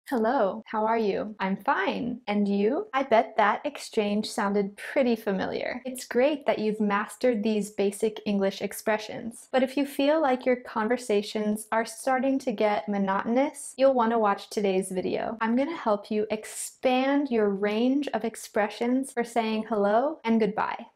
Hello, how are you? I'm fine. And you? I bet that exchange sounded pretty familiar. It's great that you've mastered these basic English expressions. But if you feel like your conversations are starting to get monotonous, you'll want to watch today's video. I'm going to help you expand your range of expressions for saying hello and goodbye.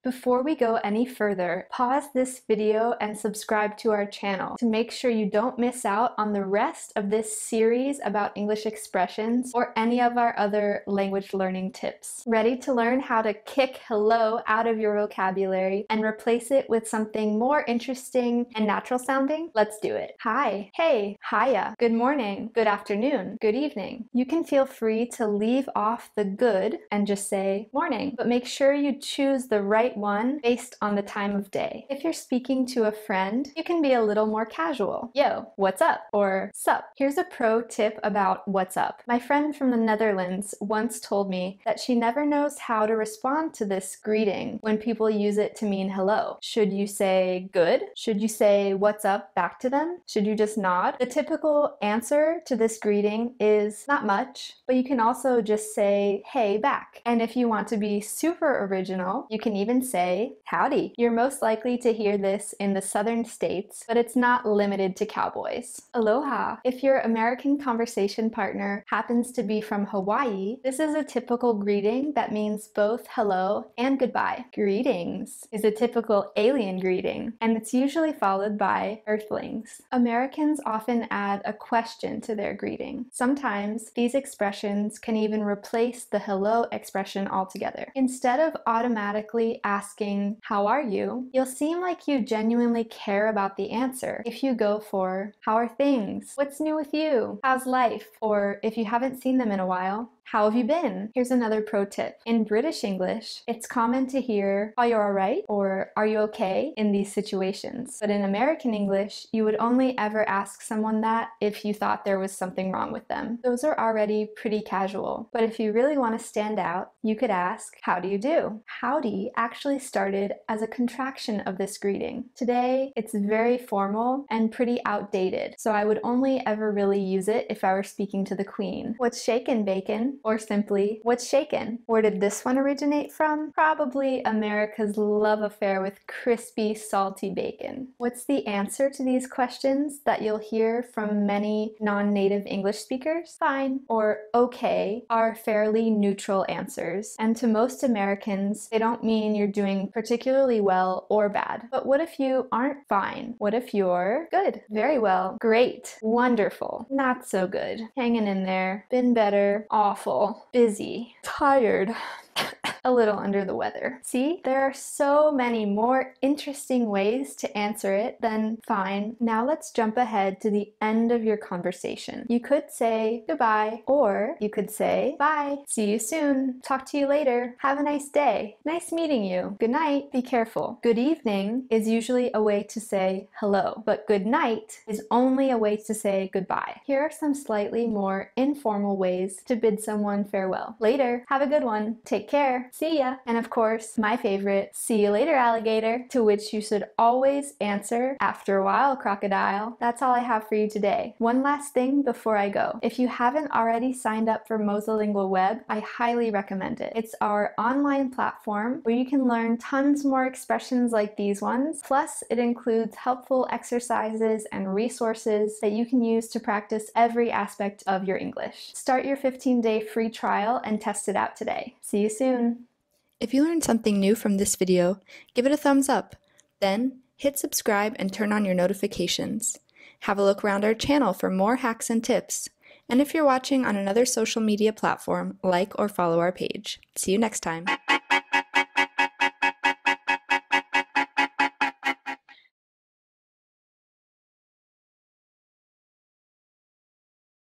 Before we go any further, pause this video and subscribe to our channel to make sure you don't miss out on the rest of this series about English expressions or any of our other language learning tips. Ready to learn how to kick hello out of your vocabulary and replace it with something more interesting and natural sounding? Let's do it. Hi, hey, hiya, good morning, good afternoon, good evening. You can feel free to leave off the good and just say morning, but make sure you choose the right one based on the time of day. If you're speaking to a friend, you can be a little more casual. Yo, what's up? Or sup. Here's a pro tip about what's up. My friend from the Netherlands once told me that she never knows how to respond to this greeting when people use it to mean hello. Should you say good? Should you say what's up back to them? Should you just nod? The typical answer to this greeting is not much, but you can also just say hey back. And if you want to be super original, you can even say howdy. You're most likely to hear this in the southern states, but it's not limited to cowboys. Aloha. If your American conversation partner happens to be from Hawaii, this is a typical greeting that means both hello and goodbye. Greetings is a typical alien greeting, and it's usually followed by earthlings. Americans often add a question to their greeting. Sometimes these expressions can even replace the hello expression altogether. Instead of automatically asking, how are you? You'll seem like you genuinely care about the answer if you go for, how are things? What's new with you? How's life? Or if you haven't seen them in a while, how have you been? Here's another pro tip. In British English, it's common to hear, are you alright? Or are you okay? In these situations. But in American English, you would only ever ask someone that if you thought there was something wrong with them. Those are already pretty casual. But if you really want to stand out, you could ask, how do you do? Howdy actually started as a contraction of this greeting. Today, it's very formal and pretty outdated, so I would only ever really use it if I were speaking to the Queen. What's shaken, bacon? Or simply, what's shaken? Where did this one originate from? Probably America's love affair with crispy, salty bacon. What's the answer to these questions that you'll hear from many non-native English speakers? Fine or okay are fairly neutral answers, and to most Americans, they don't mean you're doing particularly well or bad. But what if you aren't fine? What if you're good? Very well, great, wonderful, not so good, hanging in there, been better, awful, busy, tired, a little under the weather. See, there are so many more interesting ways to answer it than fine. Now let's jump ahead to the end of your conversation. You could say goodbye, or you could say bye, see you soon, talk to you later, have a nice day, nice meeting you, good night, be careful. Good evening is usually a way to say hello, but good night is only a way to say goodbye. Here are some slightly more informal ways to bid someone farewell. Later, have a good one, take care, see ya. And of course, my favorite, see you later, alligator, to which you should always answer, after a while, crocodile. That's all I have for you today. One last thing before I go. If you haven't already signed up for MosaLingua Web, I highly recommend it. It's our online platform where you can learn tons more expressions like these ones. Plus, it includes helpful exercises and resources that you can use to practice every aspect of your English. Start your 15-day free trial and test it out today. See you soon. If you learned something new from this video, give it a thumbs up. Then, hit subscribe and turn on your notifications. Have a look around our channel for more hacks and tips. And if you're watching on another social media platform, like or follow our page. See you next time.